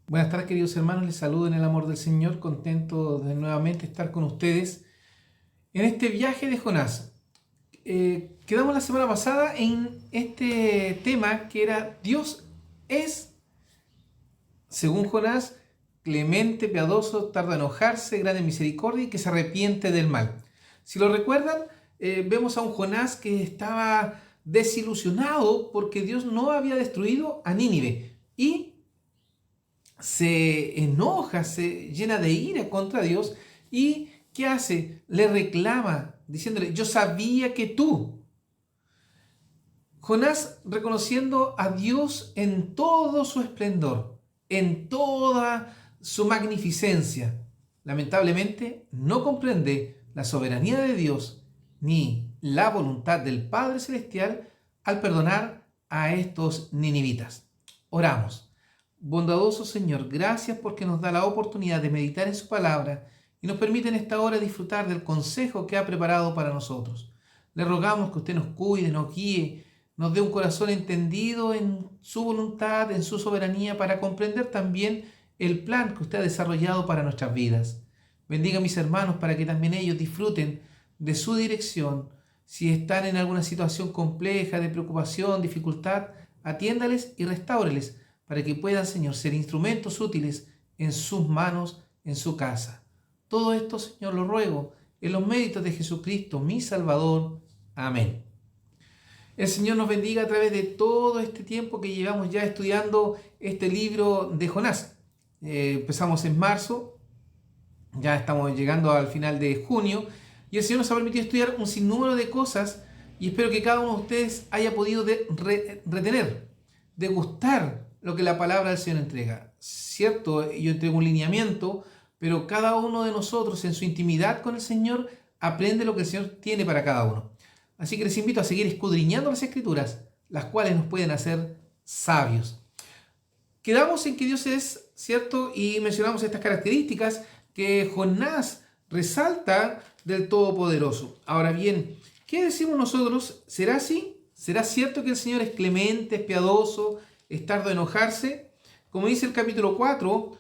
Buenas tardes, queridos hermanos, les saludo en el amor del Señor, contento de nuevamente estar con ustedes en este viaje de Jonás. Quedamos la semana pasada en este tema que era Dios es, según Jonás, clemente, piadoso, tardo a enojarse, grande en misericordia y que se arrepiente del mal. Si lo recuerdan, vemos a un Jonás que estaba desilusionado porque Dios no había destruido a Nínive y se enoja, se llena de ira contra Dios y ¿qué hace? Le reclama diciéndole, yo sabía que tú. Jonás reconociendo a Dios en todo su esplendor, en toda su magnificencia. Lamentablemente no comprende la soberanía de Dios ni la voluntad del Padre Celestial al perdonar a estos ninivitas. Oramos. Bondadoso Señor, gracias porque nos da la oportunidad de meditar en su palabra y nos permite en esta hora disfrutar del consejo que ha preparado para nosotros. Le rogamos que usted nos cuide, nos guíe, nos dé un corazón entendido en su voluntad, en su soberanía, para comprender también el plan que usted ha desarrollado para nuestras vidas. Bendiga a mis hermanos para que también ellos disfruten de su dirección. Si están en alguna situación compleja, de preocupación, dificultad, atiéndales y restáureles para que puedan, Señor, ser instrumentos útiles en sus manos, en su casa. Todo esto, Señor, lo ruego en los méritos de Jesucristo, mi Salvador. Amén. El Señor nos bendiga a través de todo este tiempo que llevamos ya estudiando este libro de Jonás. Empezamos en marzo, ya estamos llegando al final de junio, y el Señor nos ha permitido estudiar un sinnúmero de cosas, y espero que cada uno de ustedes haya podido retener, degustar lo que la palabra del Señor entrega. Cierto, yo entrego un lineamiento, pero cada uno de nosotros en su intimidad con el Señor aprende lo que el Señor tiene para cada uno. Así que les invito a seguir escudriñando las Escrituras, las cuales nos pueden hacer sabios. Quedamos en que Dios es, ¿cierto? Y mencionamos estas características que Jonás resalta del Todopoderoso. Ahora bien, ¿qué decimos nosotros? ¿Será así? ¿Será cierto que el Señor es clemente, es piadoso, es tardo a enojarse? Como dice el capítulo 4,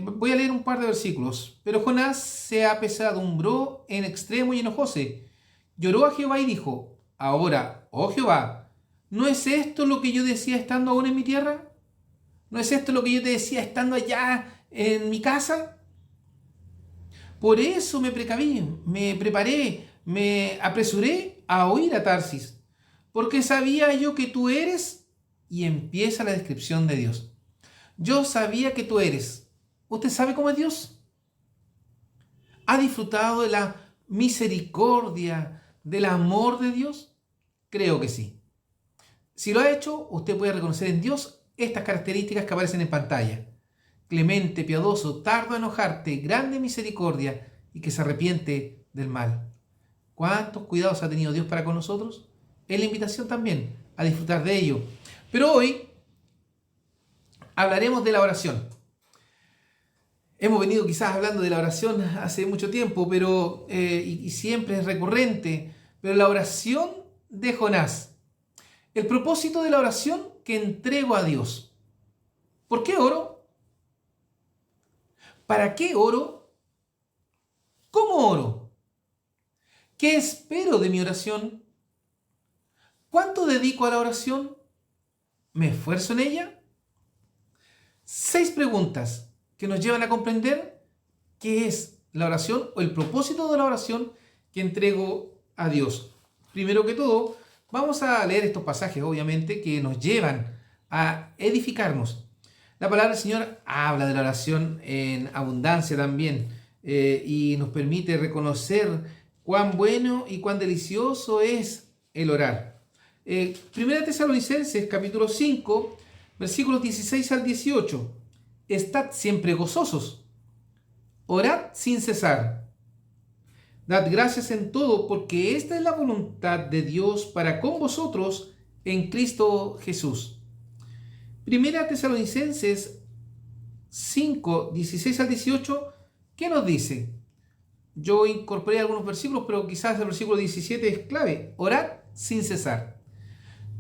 voy a leer un par de versículos. Pero Jonás se apesadumbró en extremo y enojóse. Lloró a Jehová y dijo, ahora, oh Jehová, ¿no es esto lo que yo decía estando aún en mi tierra? ¿No es esto lo que yo te decía estando allá en mi casa? Por eso me precaví, me preparé, me apresuré a oír a Tarsis, porque sabía yo que tú eres, y empieza la descripción de Dios. Yo sabía que tú eres. ¿Usted sabe cómo es Dios? ¿Ha disfrutado de la misericordia, del amor de Dios? Creo que sí. Si lo ha hecho, usted puede reconocer en Dios estas características que aparecen en pantalla. Clemente, piadoso, tardo a enojarte, grande misericordia y que se arrepiente del mal. ¿Cuántos cuidados ha tenido Dios para con nosotros? Es la invitación también a disfrutar de ello. Pero hoy hablaremos de la oración. Hemos venido quizás hablando de la oración hace mucho tiempo, pero y siempre es recurrente, pero la oración de Jonás. El propósito de la oración que entrego a Dios. ¿Por qué oro? ¿Para qué oro? ¿Cómo oro? ¿Qué espero de mi oración? ¿Cuánto dedico a la oración? ¿Me esfuerzo en ella? 6 preguntas que nos llevan a comprender qué es la oración o el propósito de la oración que entrego a Dios. Primero que todo, vamos a leer estos pasajes, obviamente, que nos llevan a edificarnos. La palabra del Señor habla de la oración en abundancia también y nos permite reconocer cuán bueno y cuán delicioso es el orar. Primera Tesalonicenses, capítulo 5, versículos 16 al 18. Estad siempre gozosos, orad sin cesar. Dad gracias en todo, porque esta es la voluntad de Dios para con vosotros en Cristo Jesús. Primera Tesalonicenses 5, 16 al 18, ¿qué nos dice? Yo incorporé algunos versículos, pero quizás el versículo 17 es clave. Orad sin cesar.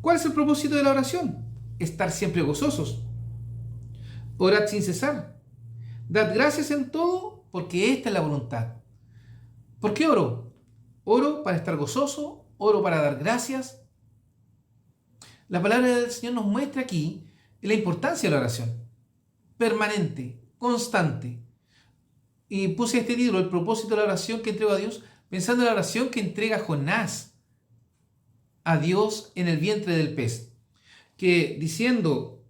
¿Cuál es el propósito de la oración? Estar siempre gozosos. Orad sin cesar. Dad gracias en todo, porque esta es la voluntad. ¿Por qué oro? Oro para estar gozoso, oro para dar gracias. La palabra del Señor nos muestra aquí la importancia de la oración. Permanente, constante. Y puse este título, el propósito de la oración que entrego a Dios, pensando en la oración que entrega Jonás a Dios en el vientre del pez. Que diciendo,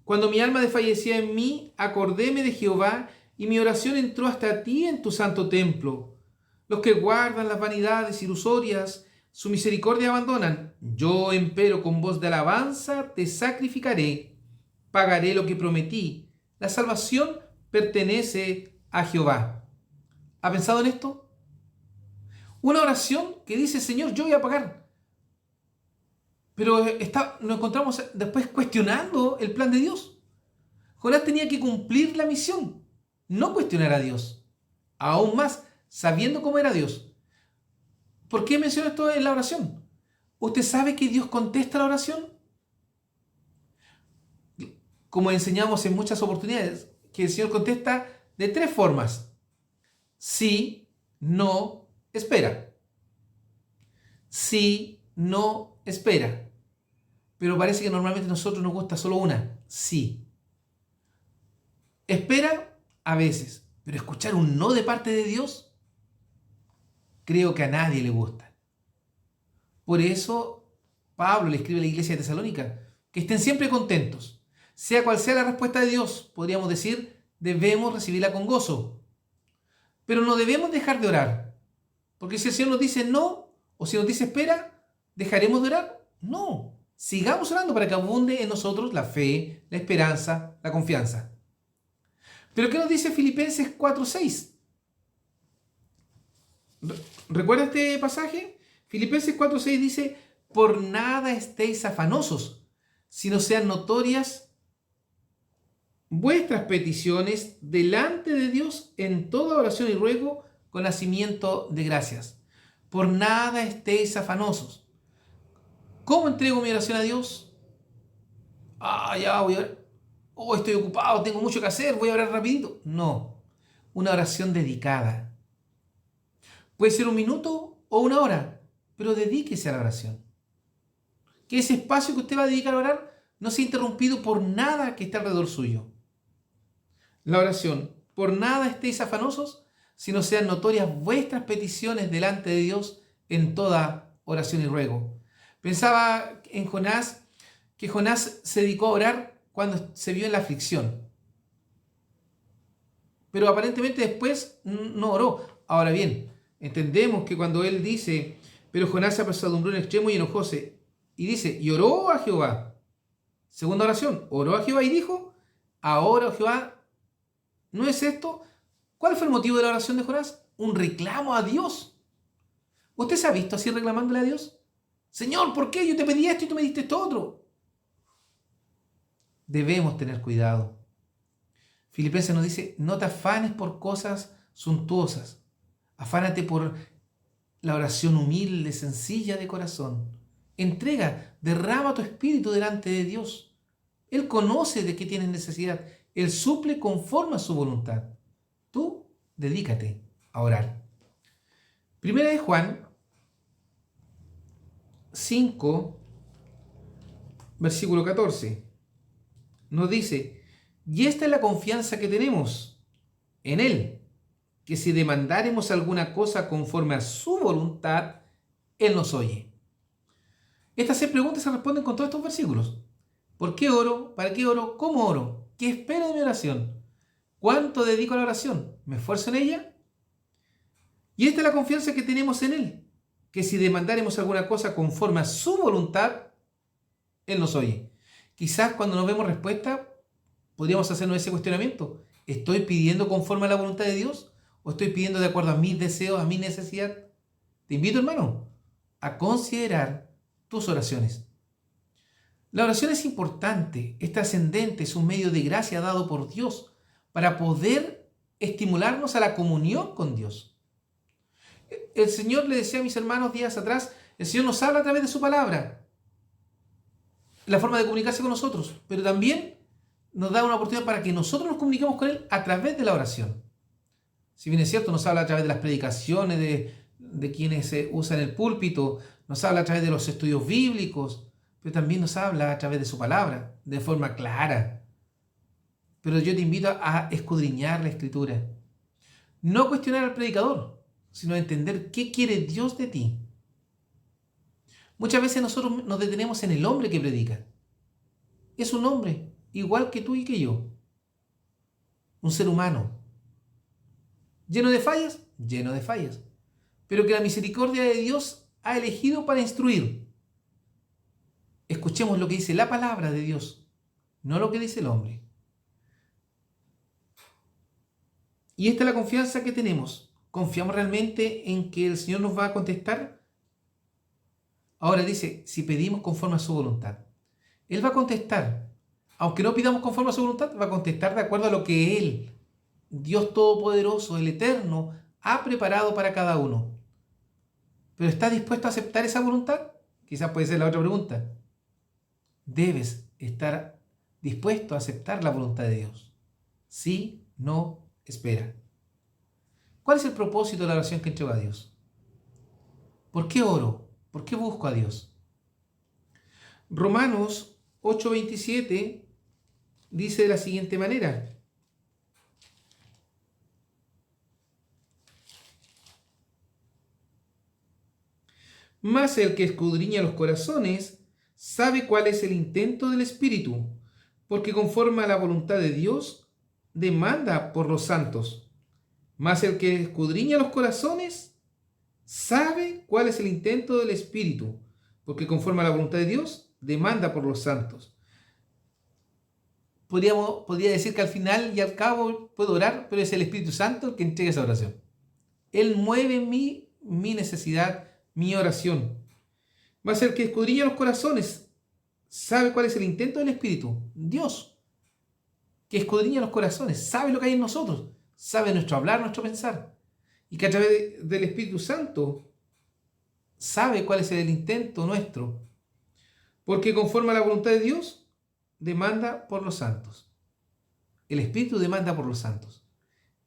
cuando mi alma desfallecía en mí, acordéme de Jehová, y mi oración entró hasta ti en tu santo templo. Los que guardan las vanidades ilusorias, su misericordia abandonan. Yo, empero, con voz de alabanza te sacrificaré. Pagaré lo que prometí. La salvación pertenece a Jehová. ¿Ha pensado en esto? Una oración que dice, Señor, yo voy a pagar. Pero nos encontramos después cuestionando el plan de Dios. Jonás tenía que cumplir la misión, no cuestionar a Dios. Aún más, sabiendo cómo era Dios. ¿Por qué menciono esto en la oración? ¿Usted sabe que Dios contesta la oración? Como enseñamos en muchas oportunidades, que el Señor contesta de 3 formas. Sí, no, espera. Sí, no, espera. Pero parece que normalmente a nosotros nos gusta solo una, sí. Espera a veces, pero escuchar un no de parte de Dios, creo que a nadie le gusta. Por eso Pablo le escribe a la iglesia de Tesalónica, que estén siempre contentos. Sea cual sea la respuesta de Dios, podríamos decir, debemos recibirla con gozo. Pero no debemos dejar de orar. Porque si el Señor nos dice no, o si nos dice espera, ¿dejaremos de orar? No. Sigamos orando para que abunde en nosotros la fe, la esperanza, la confianza. Pero ¿qué nos dice Filipenses 4:6? ¿Recuerda este pasaje? Filipenses 4:6 dice, por nada estéis afanosos, sino sean notorias vuestras peticiones delante de Dios en toda oración y ruego con hacimiento de gracias. Por nada estéis afanosos. ¿Cómo entrego mi oración a Dios? Ya voy a orar. Estoy ocupado, tengo mucho que hacer, voy a orar rapidito. No, una oración dedicada. Puede ser 1 minuto o 1 hora, pero dedíquese a la oración. Que ese espacio que usted va a dedicar a orar no sea interrumpido por nada que esté alrededor suyo. La oración, por nada estéis afanosos, sino sean notorias vuestras peticiones delante de Dios en toda oración y ruego. Pensaba en Jonás, que Jonás se dedicó a orar cuando se vio en la aflicción. Pero aparentemente después no oró. Ahora bien, entendemos que cuando él dice, pero Jonás se apesadumbró en extremo y enojóse, y dice, y oró a Jehová. Segunda oración, oró a Jehová y dijo, ahora, oh Jehová, ¿no es esto? ¿Cuál fue el motivo de la oración de Jonás? Un reclamo a Dios. ¿Usted se ha visto así reclamándole a Dios? Señor, ¿por qué yo te pedí esto y tú me diste esto otro? Debemos tener cuidado. Filipenses nos dice, no te afanes por cosas suntuosas. Afánate por la oración humilde, sencilla de corazón. Entrega, derrama tu espíritu delante de Dios. Él conoce de qué tienes necesidad. Él suple conforme a su voluntad. Tú dedícate a orar. Primera de Juan 5, versículo 14. Nos dice, y esta es la confianza que tenemos en Él, que si demandáremos alguna cosa conforme a su voluntad, Él nos oye. Estas 6 preguntas se responden con todos estos versículos. ¿Por qué oro? ¿Para qué oro? ¿Cómo oro? ¿Qué espero de mi oración? ¿Cuánto dedico a la oración? ¿Me esfuerzo en ella? Y esta es la confianza que tenemos en Él, que si demandáremos alguna cosa conforme a su voluntad, Él nos oye. Quizás cuando nos vemos respuesta, podríamos hacernos ese cuestionamiento. ¿Estoy pidiendo conforme a la voluntad de Dios? ¿O estoy pidiendo de acuerdo a mis deseos, a mi necesidad? Te invito, hermano, a considerar tus oraciones. La oración es importante, es trascendente, es un medio de gracia dado por Dios para poder estimularnos a la comunión con Dios. El Señor, le decía a mis hermanos días atrás, el Señor nos habla a través de su palabra, la forma de comunicarse con nosotros, pero también nos da una oportunidad para que nosotros nos comuniquemos con Él a través de la oración. Si bien es cierto, nos habla a través de las predicaciones de quienes se usan el púlpito, nos habla a través de los estudios bíblicos, pero también nos habla a través de su palabra, de forma clara. Pero yo te invito a escudriñar la Escritura. No cuestionar al predicador, sino a entender qué quiere Dios de ti. Muchas veces nosotros nos detenemos en el hombre que predica. Es un hombre, igual que tú y que yo. Un ser humano. ¿Lleno de fallas? Lleno de fallas. Pero que la misericordia de Dios ha elegido para instruir. Escuchemos lo que dice la palabra de Dios, no lo que dice el hombre. Y esta es la confianza que tenemos. ¿Confiamos realmente en que el Señor nos va a contestar? Ahora dice, si pedimos conforme a su voluntad. Él va a contestar. Aunque no pidamos conforme a su voluntad, va a contestar de acuerdo a lo que Él, Dios Todopoderoso, el Eterno, ha preparado para cada uno. ¿Pero estás dispuesto a aceptar esa voluntad? Quizás puede ser la otra pregunta. Debes estar dispuesto a aceptar la voluntad de Dios. Sí, no, espera. ¿Cuál es el propósito de la oración que entrego a Dios? ¿Por qué oro? ¿Por qué busco a Dios? Romanos 8:27 dice de la siguiente manera. Mas el que escudriña los corazones sabe cuál es el intento del Espíritu, porque conforme a la voluntad de Dios demanda por los santos. Mas el que escudriña los corazones sabe cuál es el intento del Espíritu, porque conforme a la voluntad de Dios demanda por los santos. Podría decir que al final y al cabo puedo orar, pero es el Espíritu Santo el que entrega esa oración. Él mueve en mí mi necesidad, mi oración. Mas el que escudriña los corazones sabe cuál es el intento del Espíritu. Dios, que escudriña los corazones, sabe lo que hay en nosotros, sabe nuestro hablar, nuestro pensar. Y que a través del Espíritu Santo sabe cuál es el intento nuestro. Porque conforme a la voluntad de Dios, demanda por los santos. El Espíritu demanda por los santos.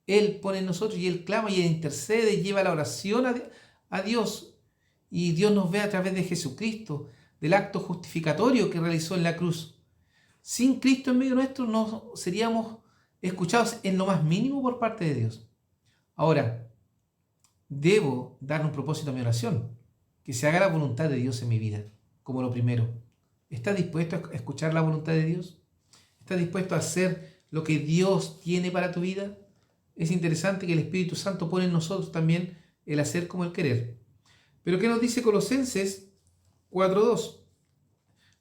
Él pone en nosotros y Él clama y Él intercede y lleva la oración a Dios. Y Dios nos ve a través de Jesucristo, del acto justificatorio que realizó en la cruz. Sin Cristo en medio nuestro no seríamos escuchados en lo más mínimo por parte de Dios. Ahora, debo dar un propósito a mi oración, que se haga la voluntad de Dios en mi vida, como lo primero. ¿Estás dispuesto a escuchar la voluntad de Dios? ¿Estás dispuesto a hacer lo que Dios tiene para tu vida? Es interesante que el Espíritu Santo pone en nosotros también el hacer como el querer. Pero ¿qué nos dice Colosenses 4:2?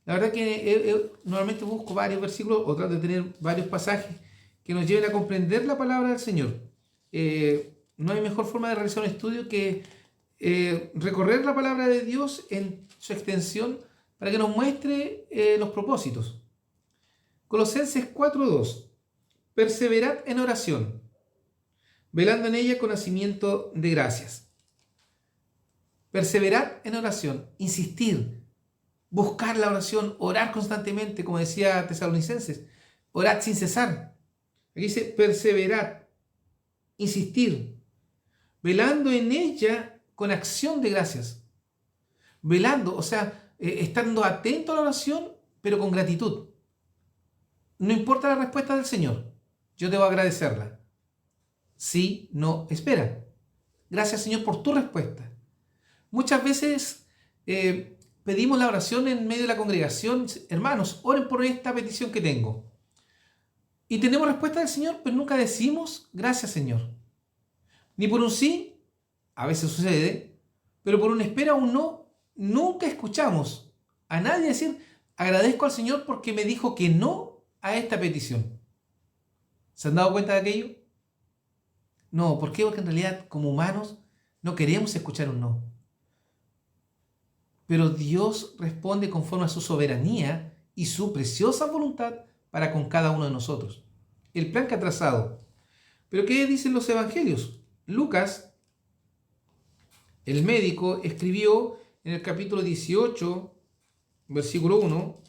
La verdad que normalmente busco varios versículos o trato de tener varios pasajes que nos lleven a comprender la palabra del Señor. No hay mejor forma de realizar un estudio que recorrer la palabra de Dios en su extensión para que nos muestre los propósitos. Colosenses 4:2. Perseverad en oración, velando en ella con hacimiento de gracias. Perseverad en oración, insistir, buscar la oración, orar constantemente, como decía Tesalonicenses, orad sin cesar. Aquí dice perseverad, insistir, velando en ella con acción de gracias. Velando, o sea, estando atento a la oración, pero con gratitud. No importa la respuesta del Señor, yo debo agradecerla. Sí, no, espera. Gracias, Señor, por tu respuesta. Muchas veces pedimos la oración en medio de la congregación. Hermanos, oren por esta petición que tengo. Y tenemos respuesta del Señor, pero nunca decimos gracias, Señor. Ni por un sí, a veces sucede, pero por un espera o un no, nunca escuchamos a nadie decir agradezco al Señor porque me dijo que no a esta petición. ¿Se han dado cuenta de aquello? No, ¿por qué? Porque en realidad como humanos no queremos escuchar un no. Pero Dios responde conforme a su soberanía y su preciosa voluntad para con cada uno de nosotros. El plan que ha trazado. ¿Pero qué dicen los evangelios? Lucas, el médico, escribió en el capítulo 18, versículo 1,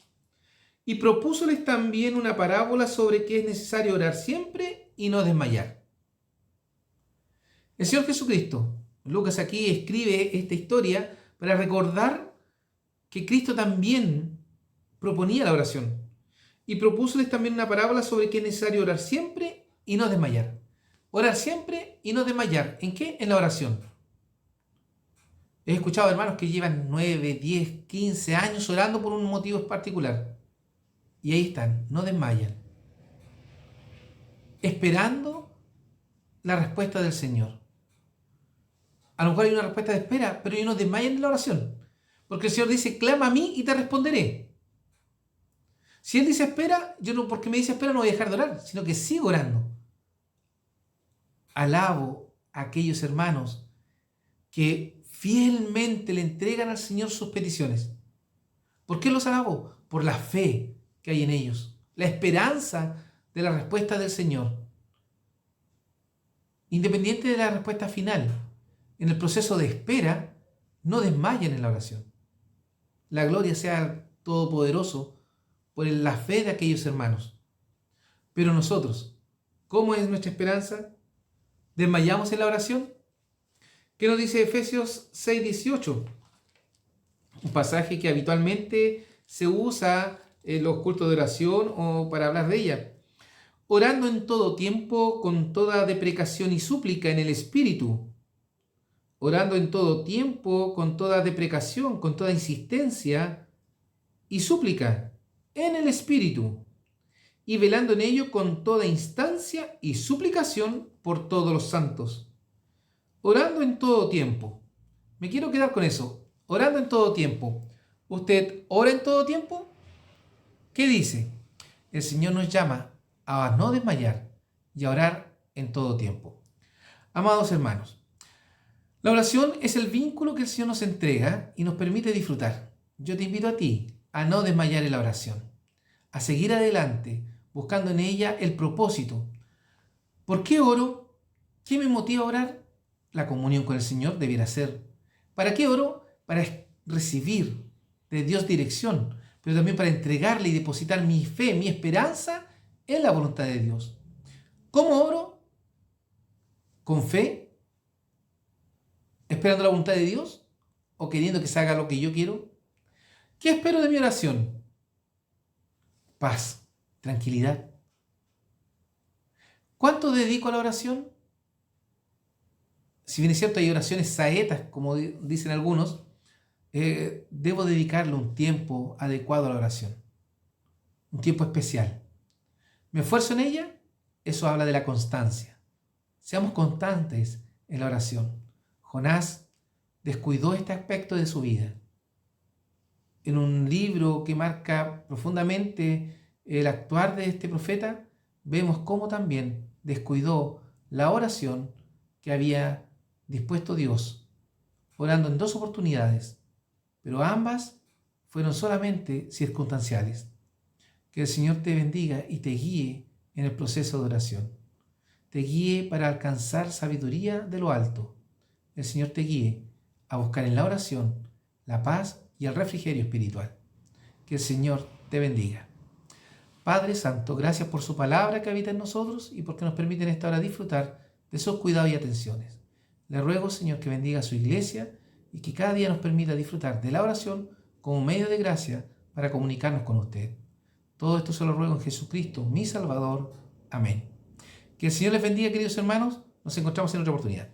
Y propúsoles también una parábola sobre que es necesario orar siempre y no desmayar. El Señor Jesucristo, Lucas aquí escribe esta historia para recordar que Cristo también proponía la oración. Y propúsoles también una parábola sobre que es necesario orar siempre y no desmayar. Orar siempre y no desmayar. ¿En qué? En la oración. He escuchado hermanos que llevan 9, 10, 15 años orando por un motivo particular. Y ahí están, no desmayan. Esperando la respuesta del Señor. A lo mejor hay una respuesta de espera, pero ellos no desmayan en la oración. Porque el Señor dice, clama a mí y te responderé. Si Él dice espera, yo no, porque me dice espera no voy a dejar de orar, sino que sigo orando. Alabo a aquellos hermanos que fielmente le entregan al Señor sus peticiones. ¿Por qué los alabo? Por la fe que hay en ellos, la esperanza de la respuesta del Señor. Independiente de la respuesta final, en el proceso de espera, no desmayen en la oración. La gloria sea al Todopoderoso por la fe de aquellos hermanos. Pero nosotros, ¿cómo es nuestra esperanza? ¿Desmayamos en la oración? ¿Qué nos dice Efesios 6:18? Un pasaje que habitualmente se usa en los cultos de oración o para hablar de ella. Orando en todo tiempo con toda deprecación y súplica en el Espíritu. Orando en todo tiempo con toda deprecación, con toda insistencia y súplica en el Espíritu. Y velando en ello con toda instancia y suplicación por todos los santos. Orando en todo tiempo. Me quiero quedar con eso. Orando en todo tiempo. ¿Usted ora en todo tiempo? ¿Qué dice? El Señor nos llama a no desmayar y a orar en todo tiempo. Amados hermanos, la oración es el vínculo que el Señor nos entrega y nos permite disfrutar. Yo te invito a ti a no desmayar en la oración, a seguir adelante buscando en ella el propósito. ¿Por qué oro? ¿Qué me motiva a orar? La comunión con el Señor debiera ser. ¿Para qué oro? Para recibir de Dios dirección, pero también para entregarle y depositar mi fe, mi esperanza en la voluntad de Dios. ¿Cómo oro? ¿Con fe? ¿Esperando la voluntad de Dios? ¿O queriendo que se haga lo que yo quiero? ¿Qué espero de mi oración? Paz, tranquilidad. ¿Cuánto dedico a la oración? Si bien es cierto, hay oraciones saetas, como dicen algunos, debo dedicarle un tiempo adecuado a la oración, un tiempo especial. ¿Me esfuerzo en ella? Eso habla de la constancia. Seamos constantes en la oración. Jonás descuidó este aspecto de su vida. En un libro que marca profundamente el actuar de este profeta, vemos cómo también descuidó la oración que había dispuesto Dios, orando en 2 oportunidades, pero ambas fueron solamente circunstanciales. Que el Señor te bendiga y te guíe en el proceso de oración. Te guíe para alcanzar sabiduría de lo alto. El Señor te guíe a buscar en la oración la paz y el refrigerio espiritual. Que el Señor te bendiga. Padre Santo, gracias por su palabra que habita en nosotros y porque nos permite en esta hora disfrutar de sus cuidados y atenciones. Le ruego, Señor, que bendiga a su iglesia y que cada día nos permita disfrutar de la oración como medio de gracia para comunicarnos con usted. Todo esto se lo ruego en Jesucristo, mi Salvador. Amén. Que el Señor les bendiga, queridos hermanos. Nos encontramos en otra oportunidad.